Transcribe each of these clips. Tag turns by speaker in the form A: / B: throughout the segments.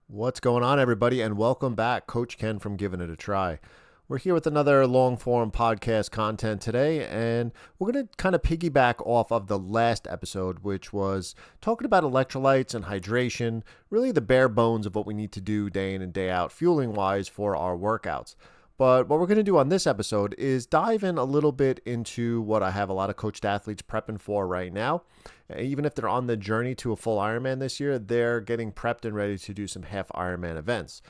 A: What's going on, everybody, and welcome back. Coach Ken from Giving It a Try. We're here with another long form podcast content today, and we're going to kind of piggyback off of the last episode, which was talking about electrolytes and hydration, really the bare bones of what we need to do day in and day out, fueling wise, for our workouts. But what we're going to do on this episode is dive in a little bit into what I have a lot of coached athletes prepping for right now. Even if they're on the journey to a full Ironman this year, they're getting prepped and ready to do some half Ironman events.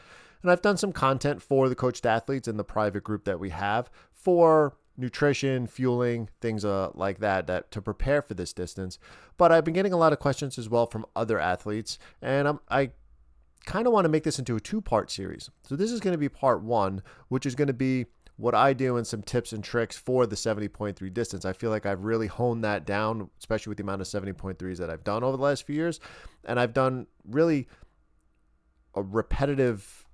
A: And I've done some content for the coached athletes in the private group that we have for nutrition, fueling, things like that to prepare for this distance. But I've been getting a lot of questions as well from other athletes, and I kind of want to make this into a two-part series. So this is going to be part one, which is going to be what I do and some tips and tricks for the 70.3 distance. I feel like I've really honed that down, especially with the amount of 70.3s that I've done over the last few years. And I've done really a repetitive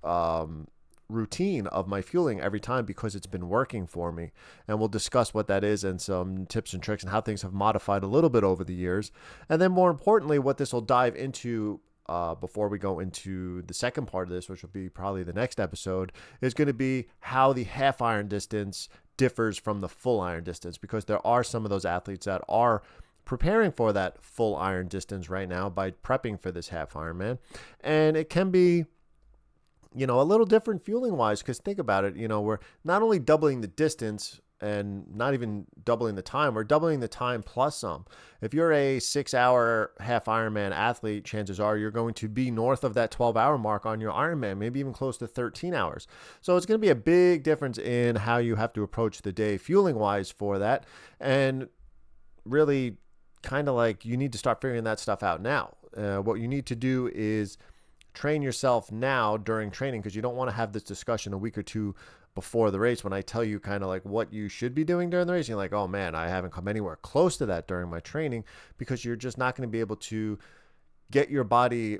A: routine of my fueling every time because it's been working for me. And we'll discuss what that is and some tips and tricks and how things have modified a little bit over the years. And then more importantly, what this will dive into before we go into the second part of this, which will be probably the next episode, is going to be how the half iron distance differs from the full iron distance, because there are some of those athletes that are preparing for that full iron distance right now by prepping for this half Ironman. And it can be, a little different fueling wise, because think about it, we're not only doubling the distance and not even doubling the time, we're doubling the time plus some. If you're a 6-hour half Ironman athlete, chances are you're going to be north of that 12-hour mark on your Ironman, maybe even close to 13 hours. So it's going to be a big difference in how you have to approach the day fueling wise for that. And really kind of like you need to start figuring that stuff out now. What you need to do is train yourself now during training, because you don't want to have this discussion a week or two before the race when I tell you kind of like what you should be doing during the race. You're like, oh man, I haven't come anywhere close to that during my training, because you're just not going to be able to get your body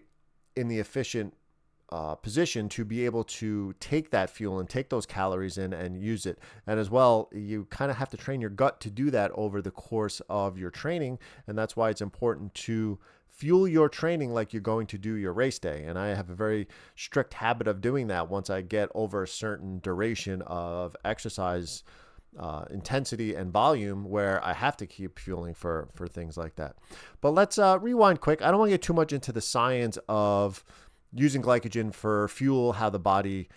A: in the efficient position to be able to take that fuel and take those calories in and use it. And as well, you kind of have to train your gut to do that over the course of your training. And that's why it's important to fuel your training like you're going to do your race day. And I have a very strict habit of doing that once I get over a certain duration of exercise intensity and volume, where I have to keep fueling for things like that. But let's rewind quick. I don't want to get too much into the science of using glycogen for fuel, how the body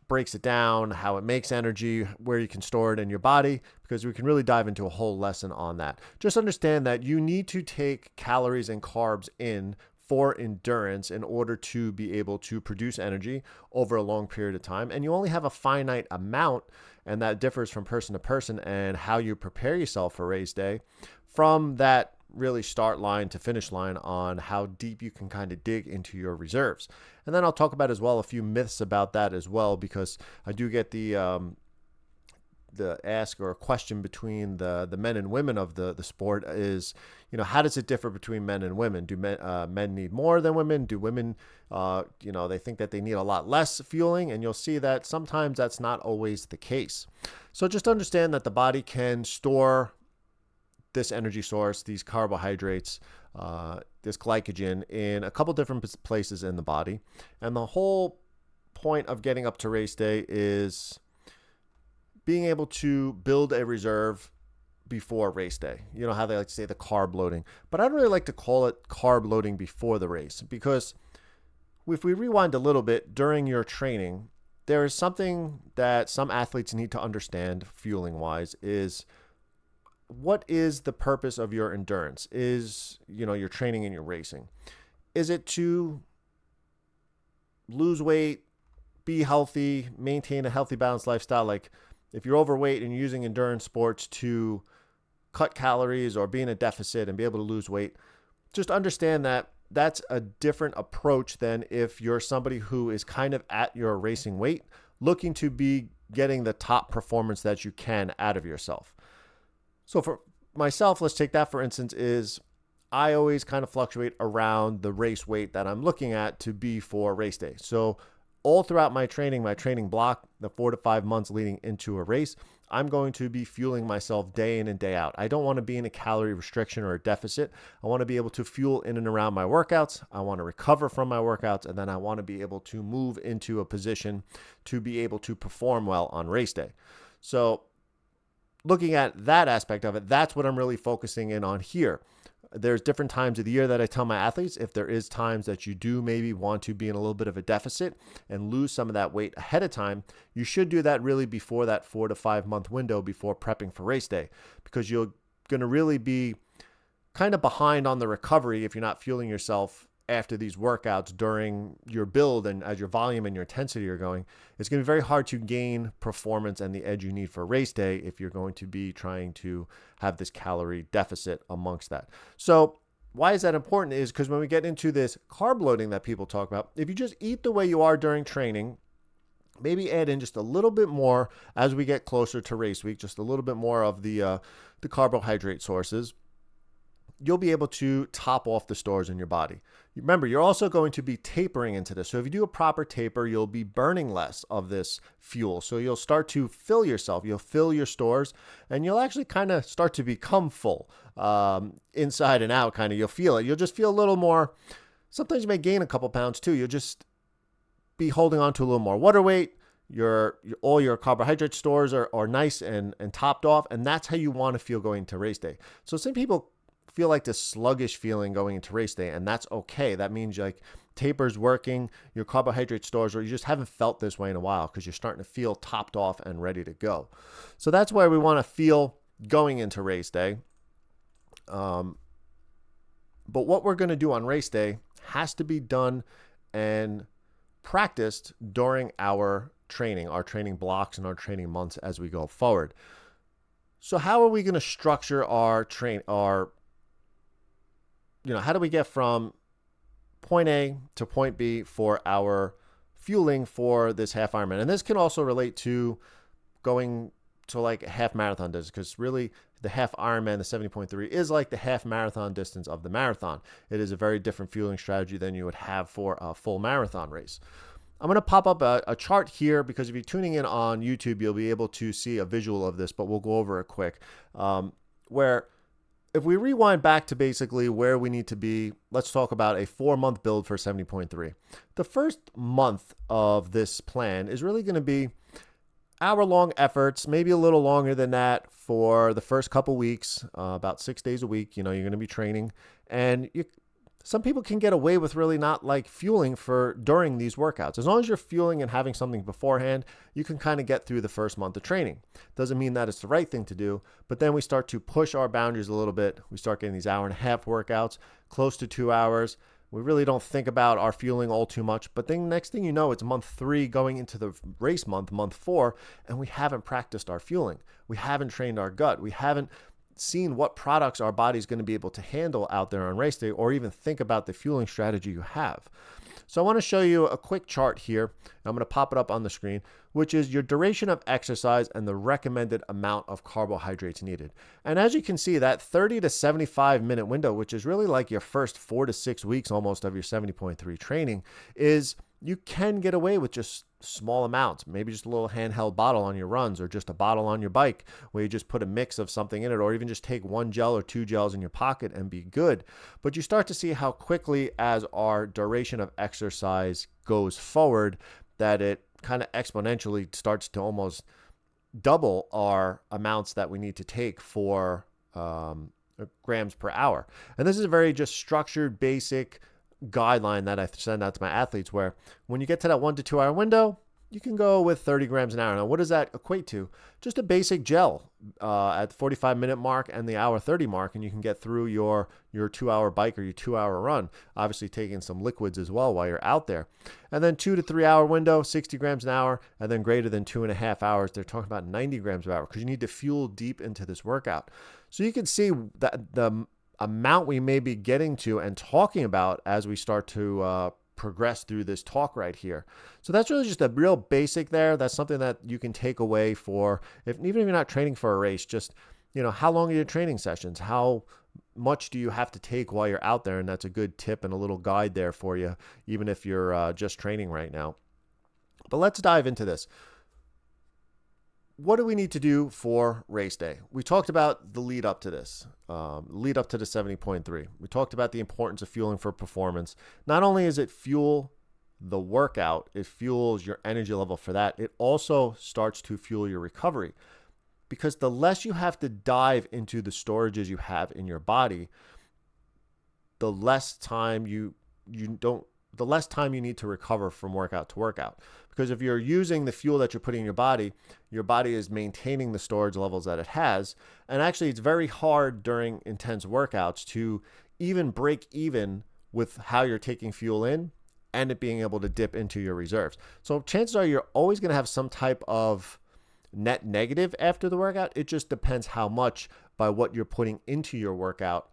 A: breaks it down, how it makes energy, where you can store it in your body, because we can really dive into a whole lesson on that. Just understand that you need to take calories and carbs in for endurance in order to be able to produce energy over a long period of time. And you only have a finite amount, and that differs from person to person and how you prepare yourself for race day from that really start line to finish line on how deep you can kind of dig into your reserves. And then I'll talk about as well a few myths about that as well, because I do get the ask or a question between the men and women of the sport is, how does it differ between men and women? Do men need more than women? Do women, they think that they need a lot less fueling? And you'll see that sometimes that's not always the case. So just understand that the body can store this energy source, these carbohydrates, this glycogen in a couple different places in the body. And the whole point of getting up to race day is being able to build a reserve before race day. You know how they like to say the carb loading, but I don't really like to call it carb loading before the race, because if we rewind a little bit during your training, there is something that some athletes need to understand fueling wise is, what is the purpose of your endurance? Is, your training and your racing? Is it to lose weight, be healthy, maintain a healthy, balanced lifestyle? Like if you're overweight and you're using endurance sports to cut calories or be in a deficit and be able to lose weight, just understand that that's a different approach than if you're somebody who is kind of at your racing weight, looking to be getting the top performance that you can out of yourself. So for myself, let's take that for instance, is I always kind of fluctuate around the race weight that I'm looking at to be for race day. So all throughout my training block, the 4 to 5 months leading into a race, I'm going to be fueling myself day in and day out. I don't want to be in a calorie restriction or a deficit. I want to be able to fuel in and around my workouts. I want to recover from my workouts, and then I want to be able to move into a position to be able to perform well on race day. So looking at that aspect of it, that's what I'm really focusing in on here. There's different times of the year that I tell my athletes, if there is times that you do maybe want to be in a little bit of a deficit and lose some of that weight ahead of time, you should do that really before that 4 to 5 month window before prepping for race day, because you're going to really be kind of behind on the recovery if you're not fueling yourself after these workouts during your build and as your volume and your intensity are going. It's going to be very hard to gain performance and the edge you need for race day if you're going to be trying to have this calorie deficit amongst that. So why is that important is because when we get into this carb loading that people talk about, if you just eat the way you are during training, maybe add in just a little bit more as we get closer to race week, just a little bit more of the carbohydrate sources, you'll be able to top off the stores in your body. Remember, you're also going to be tapering into this. So if you do a proper taper, you'll be burning less of this fuel. So you'll start to fill yourself. You'll fill your stores, and you'll actually kind of start to become full inside and out. Kind of, you'll feel it. You'll just feel a little more. Sometimes you may gain a couple pounds too. You'll just be holding on to a little more water weight. All your carbohydrate stores are nice and topped off, and that's how you want to feel going to race day. So some people feel like this sluggish feeling going into race day, and that's okay. That means like taper's working, your carbohydrate stores, or you just haven't felt this way in a while because you're starting to feel topped off and ready to go. So that's why we want to feel going into race day. But what we're going to do on race day has to be done and practiced during our training blocks and our training months as we go forward. So how are we going to structure how do we get from point A to point B for our fueling for this half Ironman? And this can also relate to going to like a half marathon distance, because really the half Ironman, the 70.3, is like the half marathon distance of the marathon. It is a very different fueling strategy than you would have for a full marathon race. I'm going to pop up a chart here, because if you're tuning in on YouTube, you'll be able to see a visual of this, but we'll go over it quick, where if we rewind back to basically where we need to be, let's talk about a 4-month build for 70.3. The first month of this plan is really going to be hour-long efforts, maybe a little longer than that for the first couple weeks, about 6 days a week. You're going to be training, and some people can get away with really not like fueling during these workouts. As long as you're fueling and having something beforehand, you can kind of get through the first month of training. Doesn't mean that it's the right thing to do, but then we start to push our boundaries a little bit. We start getting these 1.5-hour workouts, close to 2 hours. We really don't think about our fueling all too much, but then next thing you know, it's month 3 going into the race month 4, and we haven't practiced our fueling. We haven't trained our gut. We haven't seen what products our body's going to be able to handle out there on race day, or even think about the fueling strategy you have. So I want to show you a quick chart here. I'm going to pop it up on the screen, which is your duration of exercise and the recommended amount of carbohydrates needed. And as you can see, that 30 to 75 minute window, which is really like your first 4 to 6 weeks almost of your 70.3 training, is you can get away with just small amounts, maybe just a little handheld bottle on your runs, or just a bottle on your bike where you just put a mix of something in it, or even just take 1 gel or 2 gels in your pocket and be good. But you start to see how quickly, as our duration of exercise goes forward, that it kind of exponentially starts to almost double our amounts that we need to take for grams per hour. And this is a very just structured, basic guideline that I send out to my athletes, where when you get to that 1 to 2 hour window, you can go with 30 grams an hour. Now, what does that equate to? Just a basic gel at the 45-minute mark and the hour 30 mark, and you can get through your 2-hour bike or your 2-hour run, obviously taking some liquids as well while you're out there. And then 2 to 3 hour window, 60 grams an hour, and then greater than 2.5 hours, they're talking about 90 grams per hour, because you need to fuel deep into this workout. So you can see that the amount we may be getting to and talking about as we start to progress through this talk right here. So that's really just a real basic there. That's something that you can take away for, even if you're not training for a race, just, how long are your training sessions? How much do you have to take while you're out there? And that's a good tip and a little guide there for you, even if you're just training right now. But let's dive into this. what do we need to do for race day? We talked about the lead up to this, lead up to the 70.3. We talked about the importance of fueling for performance. Not only is it fuel the workout, it fuels your energy level for that. It also starts to fuel your recovery, because the less you have to dive into the storages you have in your body, the less time you need to recover from workout to workout. Because if you're using the fuel that you're putting in your body is maintaining the storage levels that it has. And actually, it's very hard during intense workouts to even break even with how you're taking fuel in and it being able to dip into your reserves. So chances are you're always going to have some type of net negative after the workout. It just depends how much by what you're putting into your workout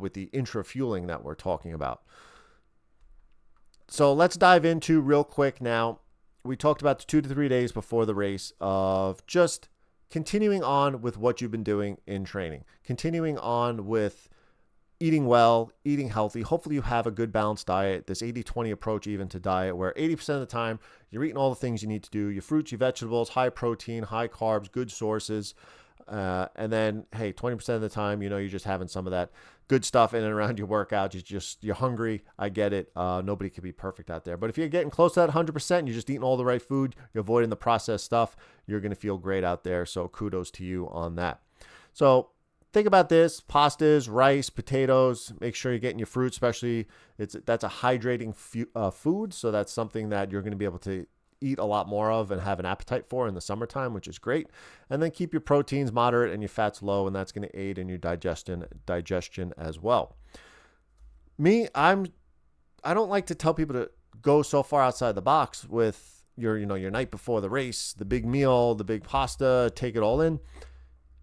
A: with the intra fueling that we're talking about. So let's dive into real quick now. We talked about the 2 to 3 days before the race of just continuing on with what you've been doing in training, continuing on with eating well, eating healthy. Hopefully you have a good balanced diet, this 80-20 approach even to diet, where 80% of the time you're eating all the things you need to do, your fruits, your vegetables, high protein, high carbs, good sources. And then, hey, 20% of the time, you're just having some of that good stuff in and around your workout. You're hungry. I get it. Nobody can be perfect out there. But if you're getting close to that 100%, you're just eating all the right food, you're avoiding the processed stuff, you're going to feel great out there. So kudos to you on that. So think about this: pastas, rice, potatoes. Make sure you're getting your fruit, especially that's a hydrating food. So that's something that you're going to be able to eat a lot more of and have an appetite for in the summertime, which is great. And then keep your proteins moderate and your fats low, and that's going to aid in your digestion as well. I don't like to tell people to go so far outside the box with your night before the race, the big meal, the big pasta, take it all in.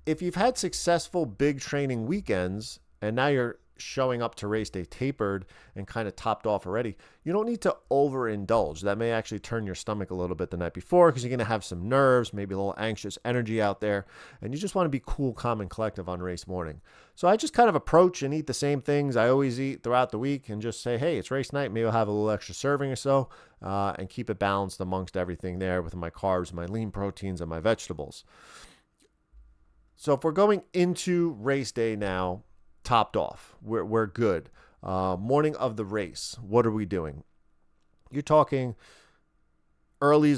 A: If you've had successful big training weekends and now you're showing up to race day tapered and kind of topped off already, you don't need to overindulge. That may actually turn your stomach a little bit the night before, because you're going to have some nerves, maybe a little anxious energy out there, and you just want to be cool, calm, and collective on race morning. So I just kind of approach and eat the same things I always eat throughout the week and just say, hey, it's race night. Maybe I'll have a little extra serving or so, and keep it balanced amongst everything there with my carbs, my lean proteins, and my vegetables. So if we're going into race day now, topped off, we're good. Morning of the race, what are we doing? You're talking early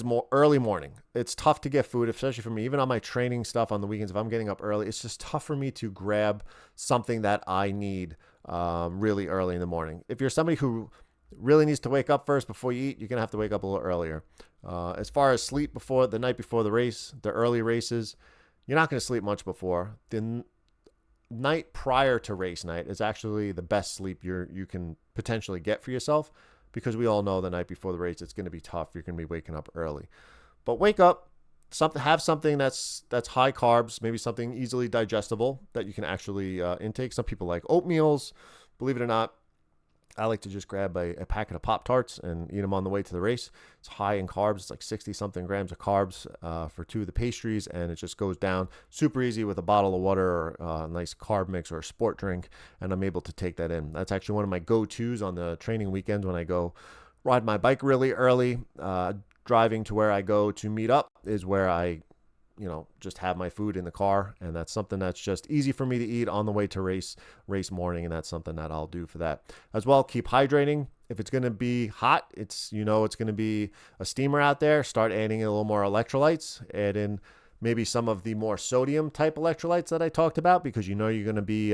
A: morning. It's tough to get food, especially for me. Even on my training stuff on the weekends, if I'm getting up early, it's just tough for me to grab something that I need really early in the morning. If you're somebody who really needs to wake up first before you eat, you're going to have to wake up a little earlier. As far as sleep before the night before the race, the early races, you're not going to sleep much before. The night prior to race night is actually the best sleep you can potentially get for yourself, because we all know the night before the race it's going to be tough. You're going to be waking up early. But wake up, have something that's high carbs, maybe something easily digestible that you can actually intake. Some people like oatmeals. Believe it or not, I like to just grab a packet of Pop-Tarts and eat them on the way to the race. It's high in carbs. It's like 60-something grams of carbs for 2 of the pastries, and it just goes down super easy with a bottle of water or a nice carb mix or a sport drink, and I'm able to take that in. That's actually one of my go-tos on the training weekends when I go ride my bike really early. Driving to where I go to meet up is where I just have my food in the car, and that's something that's just easy for me to eat on the way to race morning, and that's something that I'll do for that as well. Keep hydrating. If it's going to be hot, it's going to be a steamer out there, start adding a little more electrolytes, add in maybe some of the more sodium type electrolytes that I talked about, because you're going to be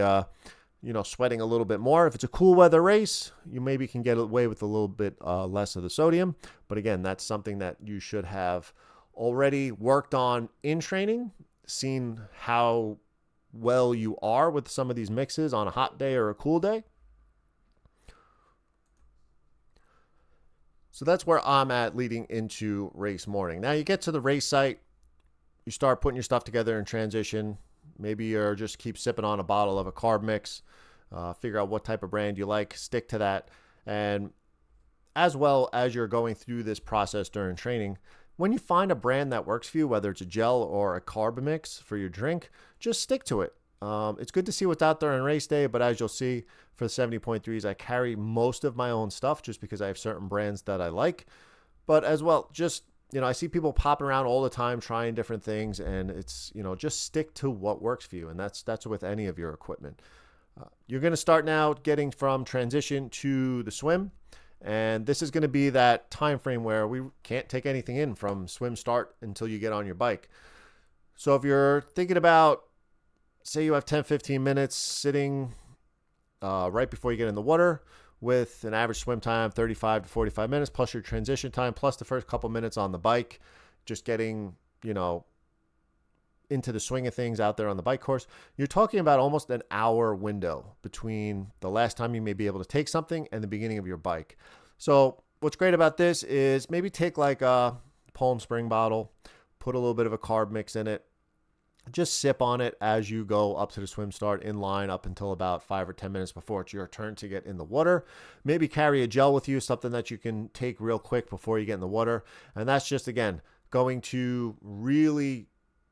A: sweating a little bit more. If it's a cool weather race, you maybe can get away with a little bit less of the sodium, but again, that's something that you should have already worked on in training, seen how well you are with some of these mixes on a hot day or a cool day. So that's where I'm at leading into race morning. Now you get to the race site, you start putting your stuff together in transition. Maybe you're just keep sipping on a bottle of a carb mix, figure out what type of brand you like, stick to that. And as well as you're going through this process during training, when you find a brand that works for you, whether it's a gel or a carb mix for your drink, just stick to it. It's good to see what's out there on race day, but as you'll see for the 70.3s, I carry most of my own stuff just because I have certain brands that I like. But as well, just I see people popping around all the time trying different things, and it's, just stick to what works for you. And that's with any of your equipment. You're going to start now getting from transition to the swim. And this is going to be that time frame where we can't take anything in from swim start until you get on your bike. So if you're thinking about, say you have 10, 15 minutes sitting right before you get in the water, with an average swim time 35 to 45 minutes, plus your transition time, plus the first couple minutes on the bike, just getting, into the swing of things out there on the bike course, you're talking about almost an hour window between the last time you may be able to take something and the beginning of your bike. So what's great about this is maybe take like a Poland Spring bottle, put a little bit of a carb mix in it, just sip on it as you go up to the swim start in line up until about 5 or 10 minutes before it's your turn to get in the water. Maybe carry a gel with you, something that you can take real quick before you get in the water. And that's just, again, going to really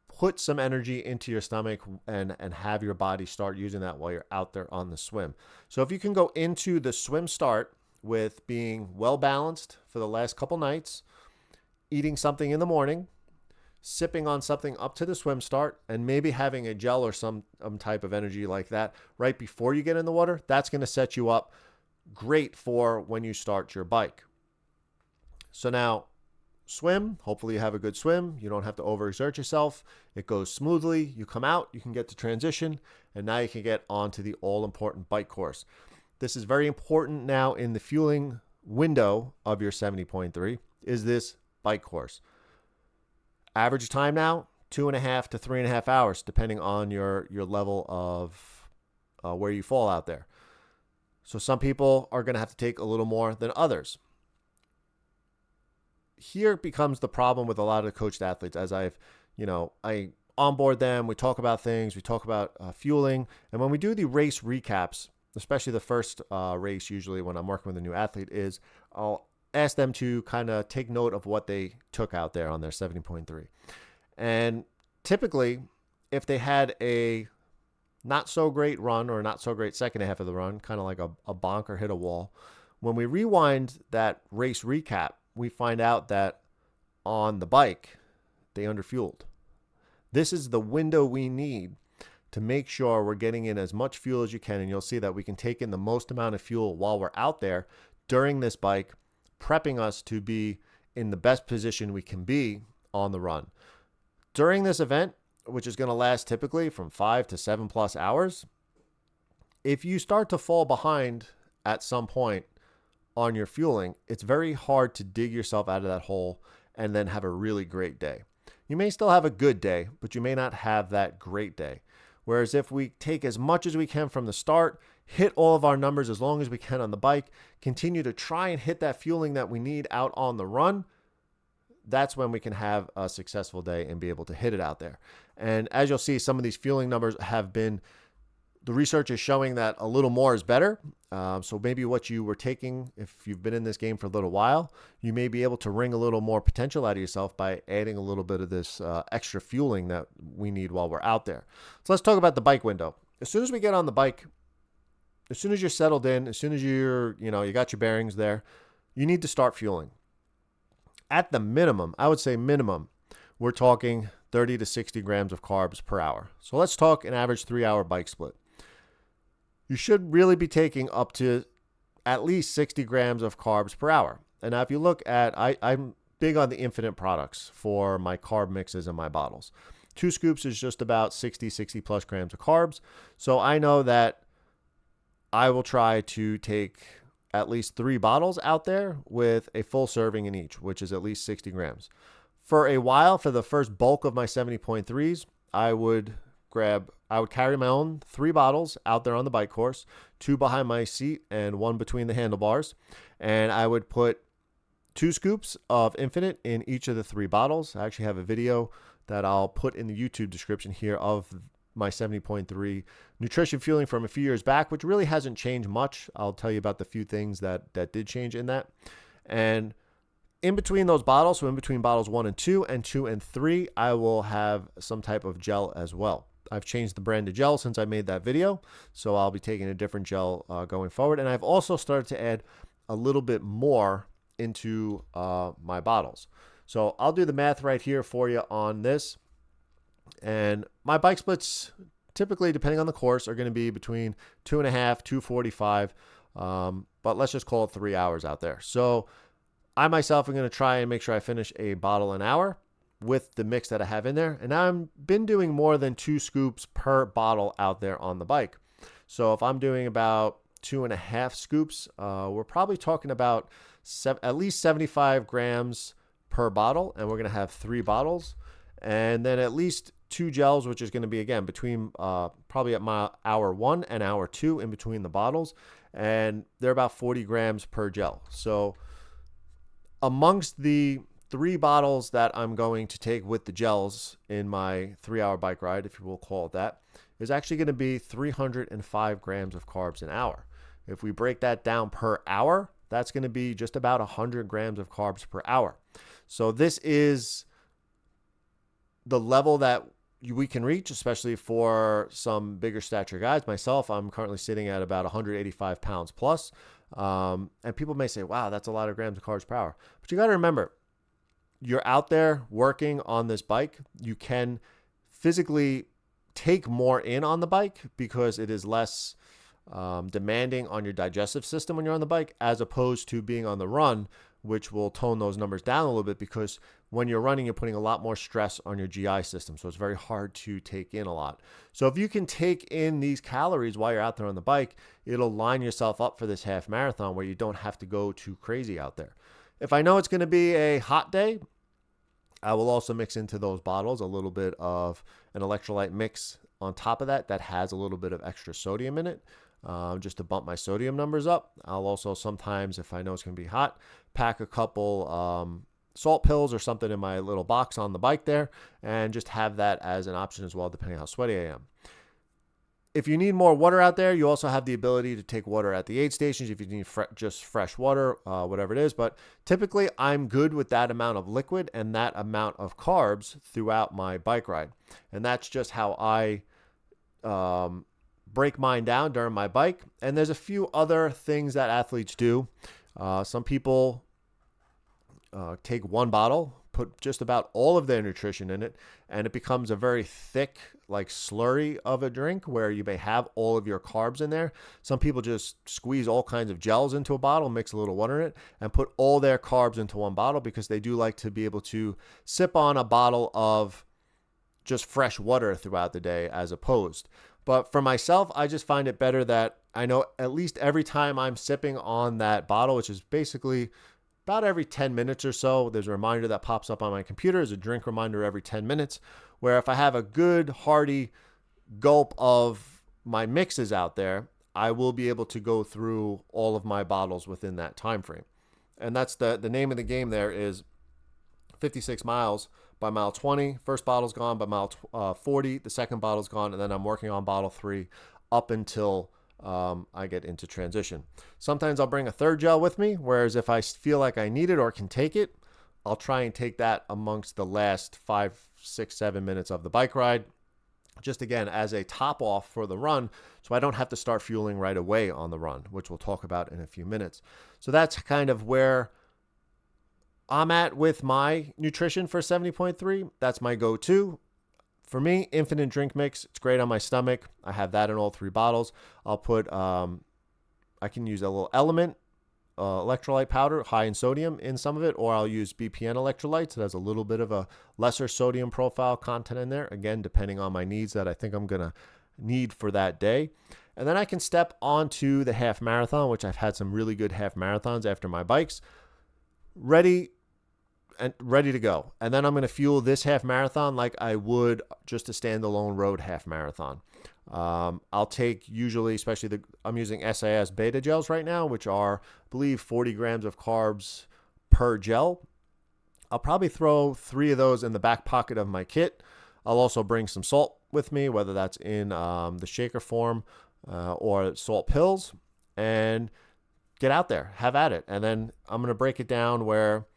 A: put some energy into your stomach and have your body start using that while you're out there on the swim. So if you can go into the swim start with being well balanced for the last couple nights, eating something in the morning, sipping on something up to the swim start, and maybe having a gel or some type of energy like that right before you get in the water, that's going to set you up great for when you start your bike. So now, swim, hopefully you have a good swim. You don't have to overexert yourself. It goes smoothly. You come out, you can get to transition, and now you can get onto the all-important bike course. This is very important now in the fueling window of your 70.3 is this bike course. Average time now, 2.5 to 3.5 hours, depending on your level of where you fall out there. So some people are going to have to take a little more than others. Here becomes the problem with a lot of the coached athletes. As I onboard them, we talk about things, we talk about fueling. And when we do the race recaps, especially the first race, usually when I'm working with a new athlete, is I'll ask them to kind of take note of what they took out there on their 70.3. And typically, if they had a not so great run or not so great second half of the run, kind of like a bonk or hit a wall, when we rewind that race recap, we find out that on the bike, they underfueled. This is the window we need to make sure we're getting in as much fuel as you can. And you'll see that we can take in the most amount of fuel while we're out there during this bike, prepping us to be in the best position we can be on the run. During this event, which is going to last typically from 5 to 7+ hours, if you start to fall behind at some point on your fueling, it's very hard to dig yourself out of that hole and then have a really great day. You may still have a good day, but you may not have that great day. Whereas if we take as much as we can from the start, hit all of our numbers as long as we can on the bike, continue to try and hit that fueling that we need out on the run, that's when we can have a successful day and be able to hit it out there. And as you'll see, some of these fueling numbers have been, the research is showing that a little more is better. So maybe what you were taking, if you've been in this game for a little while, you may be able to wring a little more potential out of yourself by adding a little bit of this extra fueling that we need while we're out there. So let's talk about the bike window. As soon as we get on the bike, as soon as you're settled in, as soon as you got your bearings there, you need to start fueling. At the minimum, I would say minimum, we're talking 30 to 60 grams of carbs per hour. So let's talk an average 3-hour bike split. You should really be taking up to at least 60 grams of carbs per hour. And now if you look at, I'm big on the infinite products for my carb mixes and my bottles. 2 scoops is just about 60 plus grams of carbs. So I know that I will try to take at least 3 bottles out there with a full serving in each, which is at least 60 grams. For a while, for the first bulk of my 70.3s, I would carry my own 3 bottles out there on the bike course, 2 behind my seat and 1 between the handlebars. And I would put 2 scoops of Infinite in each of the 3 bottles. I actually have a video that I'll put in the YouTube description here of my 70.3 nutrition fueling from a few years back, which really hasn't changed much. I'll tell you about the few things that did change in that. And in between those bottles, so in between bottles 1 and 2 and 2 and 3, I will have some type of gel as well. I've changed the brand of gel since I made that video, so I'll be taking a different gel going forward. And I've also started to add a little bit more into my bottles. So I'll do the math right here for you on this. And my bike splits, typically, depending on the course, are going to be between 2.5, 245. But let's just call it 3 hours out there. So I myself am going to try and make sure I finish a bottle an hour with the mix that I have in there. And I've been doing more than 2 scoops per bottle out there on the bike. So if I'm doing about 2.5 scoops, we're probably talking about at least 75 grams per bottle. And we're going to have 3 bottles. And then at least 2 gels, which is going to be, again, between probably at my hour 1 and hour 2 in between the bottles. And they're about 40 grams per gel. So amongst the 3 bottles that I'm going to take with the gels in my 3-hour bike ride, if you will call it that, is actually going to be 305 grams of carbs an hour. If we break that down per hour, that's going to be just about 100 grams of carbs per hour. So this is the level that we can reach, especially for some bigger stature guys. Myself, I'm currently sitting at about 185 pounds plus. And people may say, wow, that's a lot of grams of carbs per hour. But you got to remember, you're out there working on this bike. You can physically take more in on the bike because it is less demanding on your digestive system when you're on the bike, as opposed to being on the run, which will tone those numbers down a little bit, because when you're running, you're putting a lot more stress on your GI system. So it's very hard to take in a lot. So if you can take in these calories while you're out there on the bike, it'll line yourself up for this half marathon where you don't have to go too crazy out there. If I know it's going to be a hot day, I will also mix into those bottles a little bit of an electrolyte mix on top of that has a little bit of extra sodium in it, just to bump my sodium numbers up. I'll also sometimes, if I know it's going to be hot, pack a couple salt pills or something in my little box on the bike there, and just have that as an option as well, depending on how sweaty I am. If you need more water out there, you also have the ability to take water at the aid stations if you need just fresh water, whatever it is. But typically, I'm good with that amount of liquid and that amount of carbs throughout my bike ride. And that's just how I break mine down during my bike. And there's a few other things that athletes do. Some people take 1 bottle, put just about all of their nutrition in it, and it becomes a very thick, like slurry of a drink where you may have all of your carbs in there. Some people just squeeze all kinds of gels into a bottle, mix a little water in it, and put all their carbs into 1 bottle, because they do like to be able to sip on a bottle of just fresh water throughout the day as opposed. But for myself, I just find it better that I know at least every time I'm sipping on that bottle, which is basically about every 10 minutes or so, there's a reminder that pops up on my computer. There's a drink reminder every 10 minutes, where if I have a good hearty gulp of my mixes out there, I will be able to go through all of my bottles within that time frame. And that's the name of the game there is 56 miles by mile 20. First bottle's gone by mile 40. The second bottle's gone, and then I'm working on bottle 3 up until I get into transition. Sometimes I'll bring a 3rd gel with me, whereas if I feel like I need it or can take it, I'll try and take that amongst the last 5, 6, 7 minutes of the bike ride, just again as a top off for the run, so I don't have to start fueling right away on the run, which we'll talk about in a few minutes. So that's kind of where I'm at with my nutrition for 70.3. That's my go-to. For me, Infinite Drink Mix, it's great on my stomach. I have that in all 3 bottles. I'll put, I can use a little Element electrolyte powder, high in sodium in some of it, or I'll use BPN electrolytes. It has a little bit of a lesser sodium profile content in there, again, depending on my needs that I think I'm going to need for that day. And then I can step onto the half marathon, which I've had some really good half marathons after my bikes, ready to go. And then I'm going to fuel this half marathon like I would just a standalone road half marathon. I'll take usually, especially I'm using SAS beta gels right now, which are, I believe, 40 grams of carbs per gel. I'll probably throw 3 of those in the back pocket of my kit. I'll also bring some salt with me, whether that's in the shaker form or salt pills, and get out there, have at it. And then I'm going to break it down where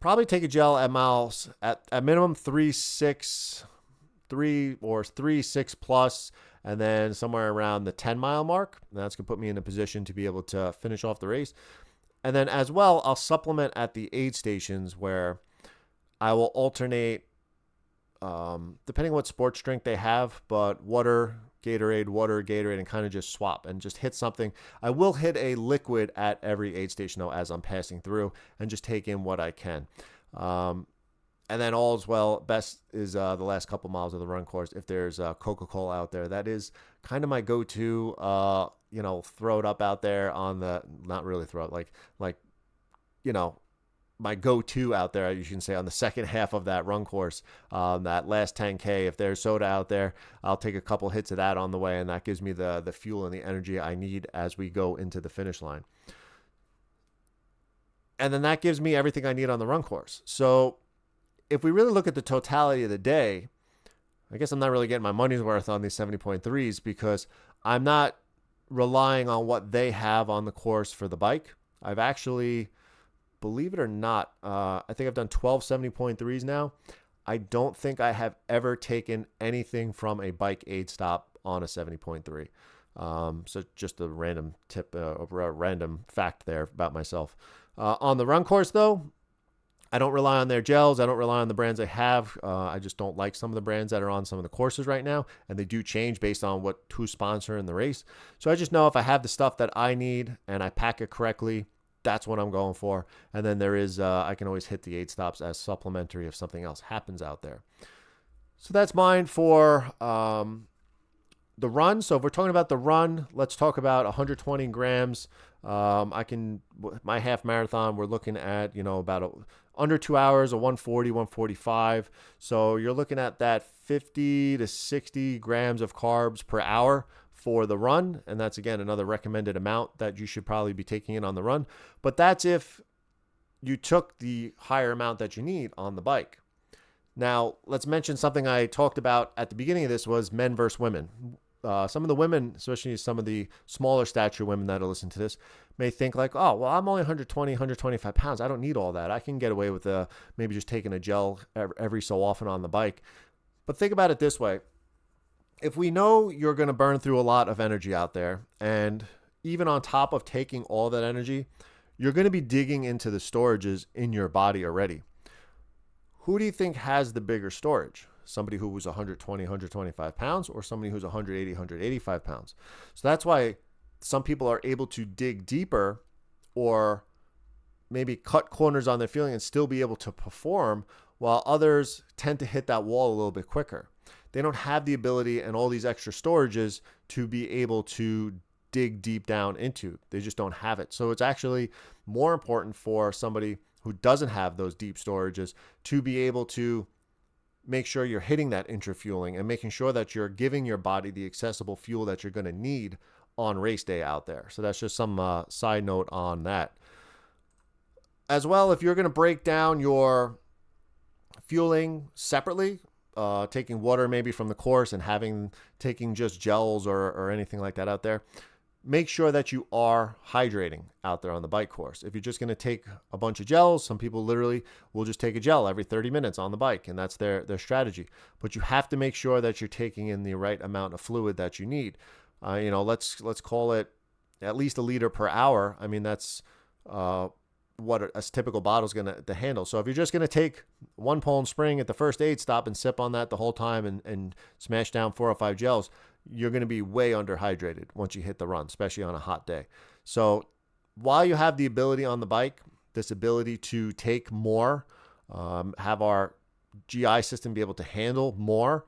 A: probably take a gel at miles at minimum 3.6 plus, and then somewhere around the 10-mile mark. And that's going to put me in a position to be able to finish off the race. And then as well, I'll supplement at the aid stations where I will alternate, depending on what sports drink they have, but water, Gatorade, and kind of just swap and just hit something. I will hit a liquid at every aid station though as I'm passing through and just take in what I can. And then all is well. Best is the last couple miles of the run course. If there's Coca-Cola out there, that is kind of my go-to. Throw it up out there on the, not really throw it, like my go-to out there, you can say, on the second half of that run course, that last 10K. If there's soda out there, I'll take a couple hits of that on the way, and that gives me the fuel and the energy I need as we go into the finish line. And then that gives me everything I need on the run course. So if we really look at the totality of the day, I guess I'm not really getting my money's worth on these 70.3s because I'm not relying on what they have on the course for the bike. I've actually, believe it or not, I think I've done 12 70.3s now. I don't think I have ever taken anything from a bike aid stop on a 70.3. So just a random tip, a random fact there about myself. On the run course, though, I don't rely on their gels. I don't rely on the brands they have. I just don't like some of the brands that are on some of the courses right now, and they do change based on who's sponsoring the race. So I just know if I have the stuff that I need and I pack it correctly, that's what I'm going for. And then there is, I can always hit the aid stops as supplementary if something else happens out there. So that's mine for the run. So if we're talking about the run, let's talk about 120 grams. My half marathon, we're looking at, about under 2 hours, a 140, 145. So you're looking at that 50 to 60 grams of carbs per hour for the run. And that's, again, another recommended amount that you should probably be taking in on the run. But that's if you took the higher amount that you need on the bike. Now, let's mention something I talked about at the beginning of this was men versus women. Some of the women, especially some of the smaller stature women that'll listen to this, may think like, oh, well, I'm only 120, 125 pounds. I don't need all that. I can get away with maybe just taking a gel every so often on the bike. But think about it this way. If we know you're going to burn through a lot of energy out there, and even on top of taking all that energy, you're going to be digging into the storages in your body already. Who do you think has the bigger storage? Somebody who was 120, 125 pounds, or somebody who's 180, 185 pounds. So that's why some people are able to dig deeper or maybe cut corners on their feeling and still be able to perform, while others tend to hit that wall a little bit quicker. They don't have the ability and all these extra storages to be able to dig deep down into. They just don't have it. So it's actually more important for somebody who doesn't have those deep storages to be able to make sure you're hitting that intrafueling and making sure that you're giving your body the accessible fuel that you're going to need on race day out there. So that's just some side note on that. As well, if you're going to break down your fueling separately, taking water maybe from the course and taking just gels or anything like that out there, make sure that you are hydrating out there on the bike course. If you're just going to take a bunch of gels, some people literally will just take a gel every 30 minutes on the bike, and that's their strategy. But you have to make sure that you're taking in the right amount of fluid that you need. Let's call it at least a liter per hour. I mean, that's what a typical bottle is going to handle. So if you're just going to take one Poland Spring at the first aid stop and sip on that the whole time and smash down 4 or 5 gels, you're going to be way underhydrated once you hit the run, especially on a hot day. So while you have the ability on the bike, this ability to take more, have our GI system be able to handle more,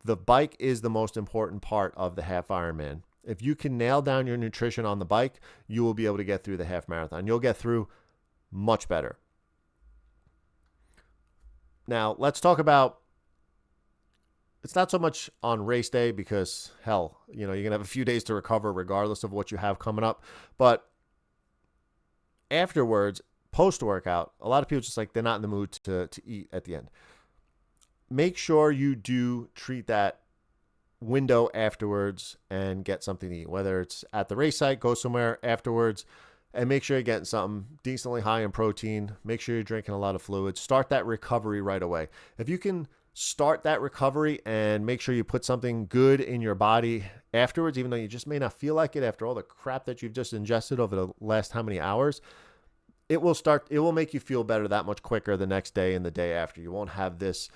A: the bike is the most important part of the Half Ironman. If you can nail down your nutrition on the bike, you will be able to get through the half marathon. You'll get through much better. Now, let's talk about, it's not so much on race day because, hell, you're going to have a few days to recover regardless of what you have coming up. But afterwards, post-workout, a lot of people just they're not in the mood to eat at the end. Make sure you do treat that window afterwards and get something to eat, whether it's at the race site, go somewhere afterwards, and make sure you're getting something decently high in protein. Make sure you're drinking a lot of fluids. Start that recovery right away. If you can start that recovery and make sure you put something good in your body afterwards, even though you just may not feel like it after all the crap that you've just ingested over the last how many hours, it will make you feel better that much quicker the next day and the day after. You won't have this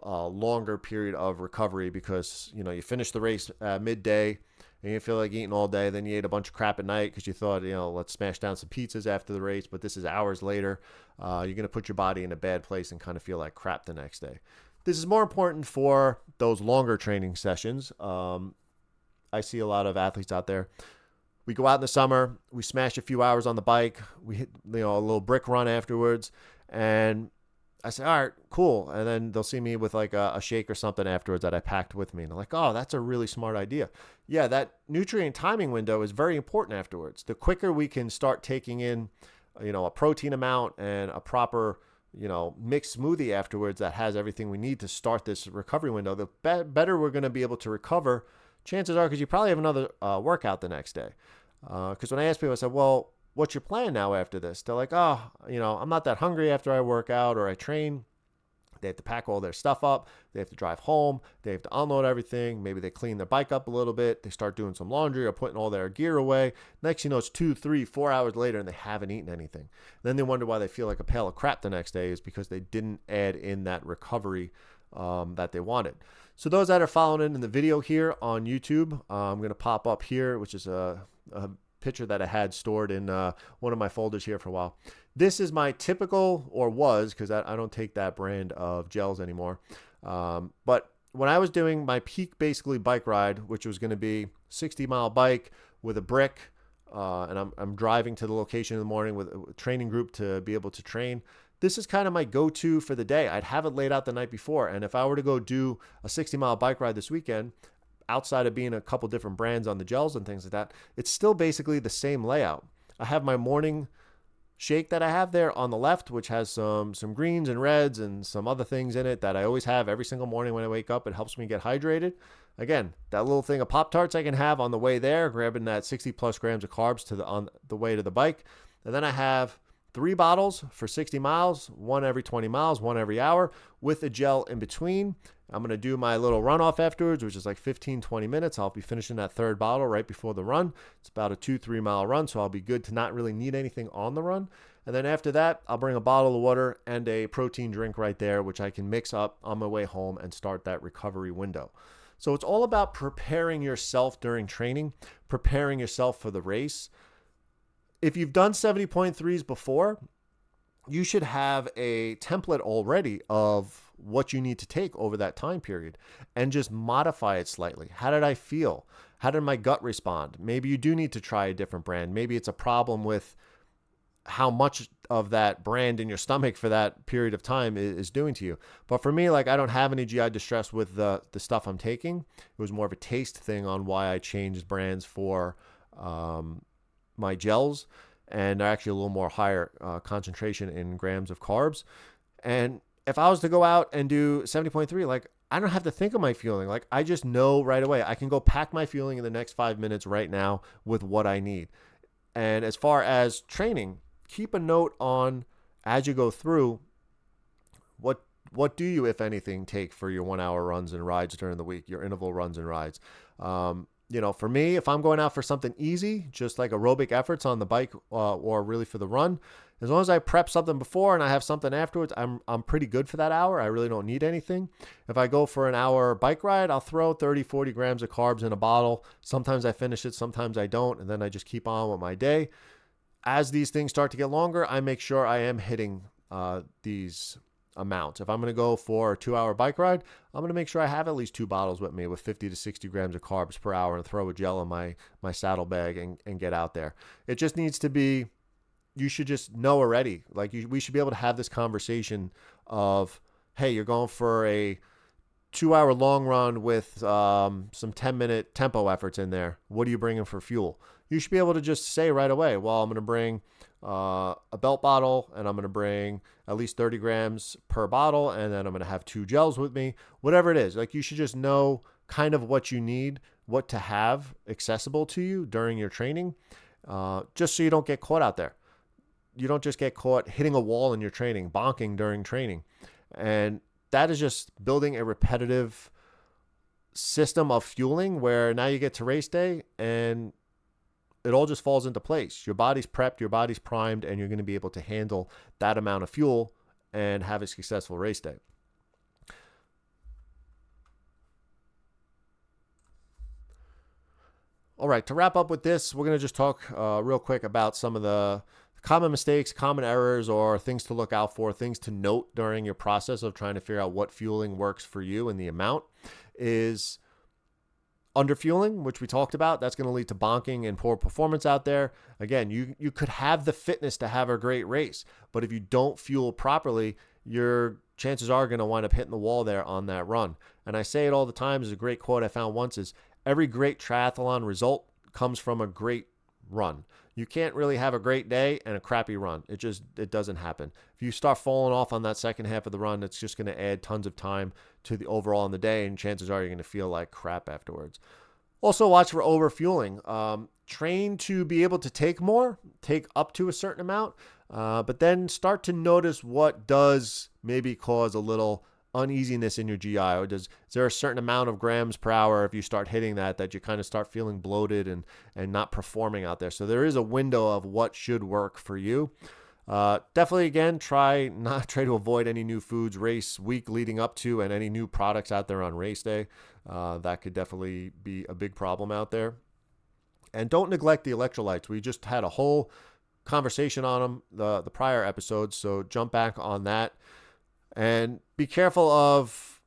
A: longer period of recovery because, you finish the race midday and you feel like eating all day. Then you ate a bunch of crap at night because you thought, let's smash down some pizzas after the race. But this is hours later. You're going to put your body in a bad place and kind of feel like crap the next day. This is more important for those longer training sessions. I see a lot of athletes out there. We go out in the summer, we smash a few hours on the bike, we hit a little brick run afterwards, and I say, all right, cool. And then they'll see me with like a shake or something afterwards that I packed with me. And they're like, oh, that's a really smart idea. Yeah, that nutrient timing window is very important afterwards. The quicker we can start taking in, a protein amount and a proper, mixed smoothie afterwards that has everything we need to start this recovery window, the better we're going to be able to recover. Chances are, because you probably have another workout the next day. Because when I ask people, I said, well, what's your plan now after this? They're like, oh, I'm not that hungry after I work out or I train. They have to pack all their stuff up. They have to drive home. They have to unload everything. Maybe they clean their bike up a little bit. They start doing some laundry or putting all their gear away. Next, it's 2, 3, 4 hours later and they haven't eaten anything. Then they wonder why they feel like a pail of crap the next day is because they didn't add in that recovery that they wanted. So those that are following in the video here on YouTube, I'm going to pop up here, which is a picture that I had stored in one of my folders here for a while. This is my typical, or was, because I don't take that brand of gels anymore. But when I was doing my peak basically bike ride, which was going to be 60-mile bike with a brick, and I'm driving to the location in the morning with a training group to be able to train. This is kind of my go-to for the day. I'd have it laid out the night before. And if I were to go do a 60-mile bike ride this weekend, outside of being a couple different brands on the gels and things like that, it's still basically the same layout. I have my morning shake that I have there on the left, which has some greens and reds and some other things in it that I always have every single morning when I wake up. It helps me get hydrated. Again, that little thing of Pop-Tarts I can have on the way there, grabbing that 60 plus grams of carbs on the way to the bike. And then I have 3 bottles for 60 miles, one every 20 miles, one every hour with a gel in between. I'm going to do my little runoff afterwards, which is like 15, 20 minutes. I'll be finishing that 3rd bottle right before the run. It's about a 2-3 mile run, so I'll be good to not really need anything on the run. And then after that, I'll bring a bottle of water and a protein drink right there, which I can mix up on my way home and start that recovery window. So it's all about preparing yourself during training, preparing yourself for the race. If you've done 70.3s before, you should have a template already of what you need to take over that time period and just modify it slightly. How did I feel? How did my gut respond? Maybe you do need to try a different brand. Maybe it's a problem with how much of that brand in your stomach for that period of time is doing to you. But for me, I don't have any GI distress with the stuff I'm taking. It was more of a taste thing on why I changed brands for my gels, and they're actually a little more higher concentration in grams of carbs. And if I was to go out and do 70.3, I don't have to think of my fueling. I just know right away. I can go pack my fueling in the next 5 minutes right now with what I need. And as far as training, keep a note on as you go through, what do you, if anything, take for your 1 hour runs and rides during the week, your interval runs and rides. For me, if I'm going out for something easy, just like aerobic efforts on the bike or really for the run, as long as I prep something before and I have something afterwards, I'm pretty good for that hour. I really don't need anything. If I go for an hour bike ride, I'll throw 30, 40 grams of carbs in a bottle. Sometimes I finish it, sometimes I don't, and then I just keep on with my day. As these things start to get longer, I make sure I am hitting these amounts. If I'm going to go for a 2-hour bike ride, I'm going to make sure I have at least 2 bottles with me with 50 to 60 grams of carbs per hour and throw a gel in my saddlebag and get out there. It just needs to be, you should just know already. We should be able to have this conversation of, hey, you're going for a 2-hour long run with some 10-minute tempo efforts in there. What are you bringing for fuel? You should be able to just say right away, well, I'm going to bring a belt bottle, and I'm going to bring at least 30 grams per bottle, and then I'm going to have 2 gels with me, whatever it is. You should just know kind of what you need, what to have accessible to you during your training, just so you don't get caught out there. You don't just get caught hitting a wall in your training, bonking during training. And that is just building a repetitive system of fueling where now you get to race day and it all just falls into place. Your body's prepped, your body's primed, and you're going to be able to handle that amount of fuel and have a successful race day. All right, to wrap up with this, we're going to just talk real quick about some of the common mistakes, common errors, or things to look out for, things to note during your process of trying to figure out what fueling works for you. And the amount is underfueling, which we talked about. That's going to lead to bonking and poor performance out there. Again, you could have the fitness to have a great race, but if you don't fuel properly, your chances are going to wind up hitting the wall there on that run. And I say it all the time. There's a great quote I found once is, every great triathlon result comes from a great run. You can't really have a great day and a crappy run. It doesn't happen. If you start falling off on that second half of the run, it's just going to add tons of time to the overall in the day, and chances are you're going to feel like crap afterwards. Also, watch for overfueling. Train to be able to take more, take up to a certain amount, but then start to notice what does maybe cause a little uneasiness in your GI, or is there a certain amount of grams per hour if you start hitting that you kind of start feeling bloated and not performing out there. So there is a window of what should work for you. Definitely, again, try to avoid any new foods race week leading up to, and any new products out there on race day. That could definitely be a big problem out there. And don't neglect the electrolytes. We just had a whole conversation on them the prior episodes, so jump back on that. And be careful of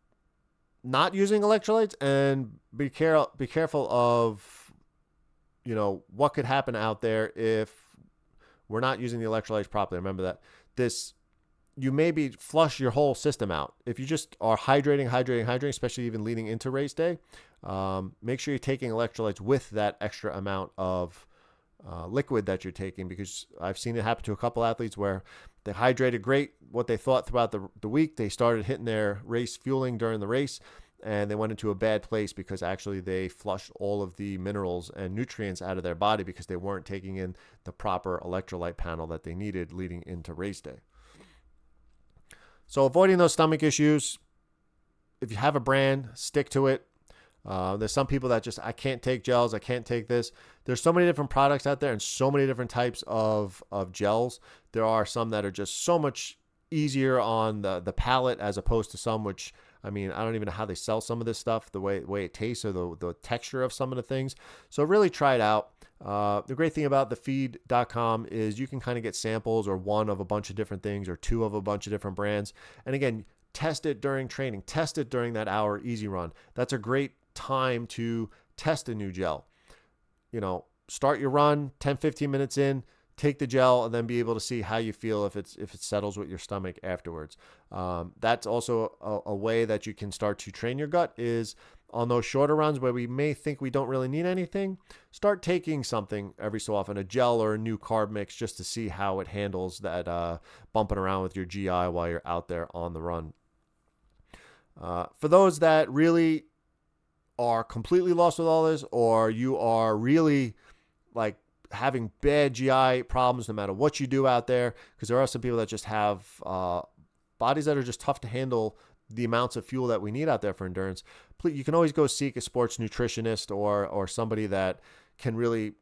A: not using electrolytes, and be careful of, what could happen out there if we're not using the electrolytes properly. Remember that you maybe flush your whole system out. If you just are hydrating, especially even leading into race day, make sure you're taking electrolytes with that extra amount of liquid that you're taking, because I've seen it happen to a couple athletes where they hydrated great, what they thought throughout the week. They started hitting their race fueling during the race, and they went into a bad place because actually they flushed all of the minerals and nutrients out of their body because they weren't taking in the proper electrolyte panel that they needed leading into race day. So avoiding those stomach issues. If you have a brand, stick to it. There's some people that just, I can't take gels, I can't take this. There's so many different products out there and so many different types of gels. There are some that are just so much easier on the palate, as opposed to some which, I don't even know how they sell some of this stuff, the way it tastes, or the texture of some of the things. So really try it out. The great thing about thefeed.com is you can kind of get samples, or one of a bunch of different things, or two of a bunch of different brands. And again, test it during training, test it during that hour easy run. That's a great time to test a new gel. Start your run 10-15 minutes in, take the gel, and then be able to see how you feel if it settles with your stomach afterwards. That's also a way that you can start to train your gut, is on those shorter runs where we may think we don't really need anything, start taking something every so often, a gel or a new carb mix, just to see how it handles that bumping around with your GI while you're out there on the run. For those that really are completely lost with all this, or you are really like having bad GI problems no matter what you do out there, because there are some people that just have bodies that are just tough to handle the amounts of fuel that we need out there for endurance. Please, you can always go seek a sports nutritionist or somebody that can really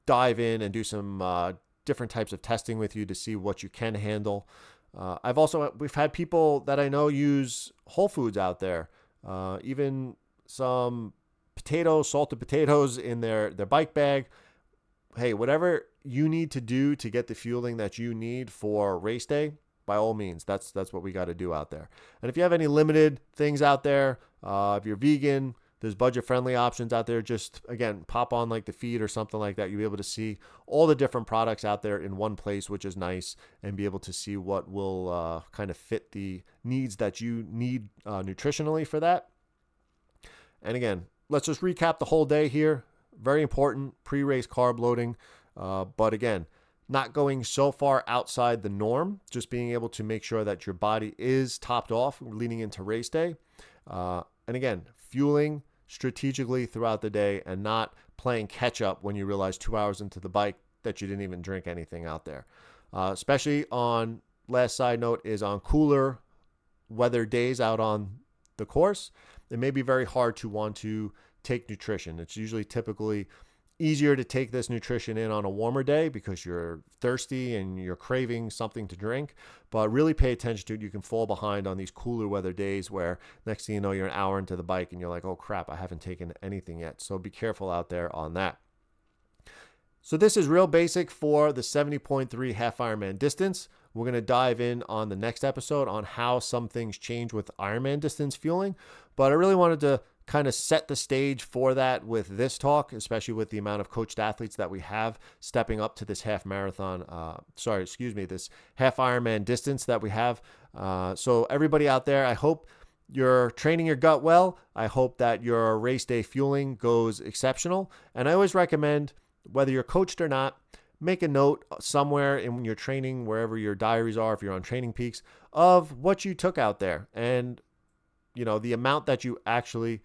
A: dive in and do some different types of testing with you to see what you can handle. We've had people that I know use whole foods out there, even some salted potatoes in their bike bag. Hey, whatever you need to do to get the fueling that you need for race day, by all means, that's what we got to do out there. And if you have any limited things out there, if you're vegan, there's budget-friendly options out there. Just, again, pop on like the feed or something like that. You'll be able to see all the different products out there in one place, which is nice, and be able to see what will kind of fit the needs that you need nutritionally for that. And again, let's just recap the whole day here. Very important, pre-race carb loading. But again, not going so far outside the norm, just being able to make sure that your body is topped off leading into race day. And again, fueling strategically throughout the day, and not playing catch up when you realize 2 hours into the bike that you didn't even drink anything out there. Especially on, last side note, is on cooler weather days out on the course, it may be very hard to want to take nutrition. It's usually typically easier to take this nutrition in on a warmer day because you're thirsty and you're craving something to drink. But really pay attention to it. You can fall behind on these cooler weather days where next thing you know, you're an hour into the bike and you're like, oh crap, I haven't taken anything yet. So be careful out there on that. So this is real basic for the 70.3 half Ironman distance. We're going to dive in on the next episode on how some things change with Ironman distance fueling. But I really wanted to kind of set the stage for that with this talk, especially with the amount of coached athletes that we have stepping up to this half marathon, this half Ironman distance that we have. So everybody out there, I hope you're training your gut well. I hope that your race day fueling goes exceptional. And I always recommend, whether you're coached or not, make a note somewhere in your training, wherever your diaries are, if you're on Training Peaks, of what you took out there and, the amount that you actually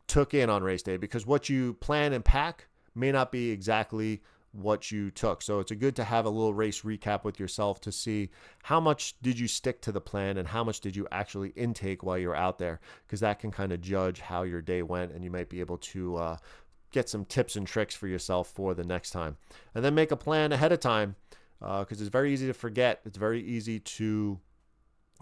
A: took in on race day, because what you plan and pack may not be exactly what you took. So it's good to have a little race recap with yourself to see how much did you stick to the plan and how much did you actually intake while you're out there, because that can kind of judge how your day went, and you might be able to get some tips and tricks for yourself for the next time. And then make a plan ahead of time, because it's very easy to forget. It's very easy to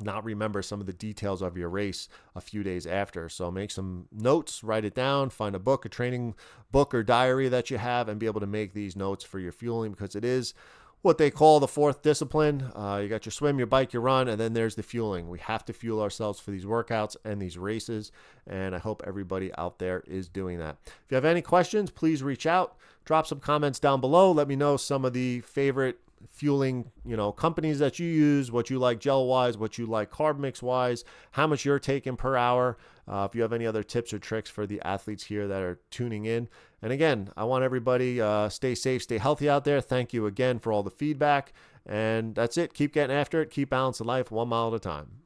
A: not remember some of the details of your race a few days after. So make some notes, write it down, find a book, a training book or diary that you have, and be able to make these notes for your fueling, because it is what they call the fourth discipline. You got your swim, your bike, your run, and then there's the fueling. We have to fuel ourselves for these workouts and these races, and I hope everybody out there is doing that. If you have any questions, please reach out. Drop some comments down below. Let me know some of the favorite fueling, companies that you use, what you like gel wise, what you like carb mix wise, how much you're taking per hour. If you have any other tips or tricks for the athletes here that are tuning in. And again, I want everybody stay safe, stay healthy out there. Thank you again for all the feedback. And that's it. Keep getting after it. Keep balancing life 1 mile at a time.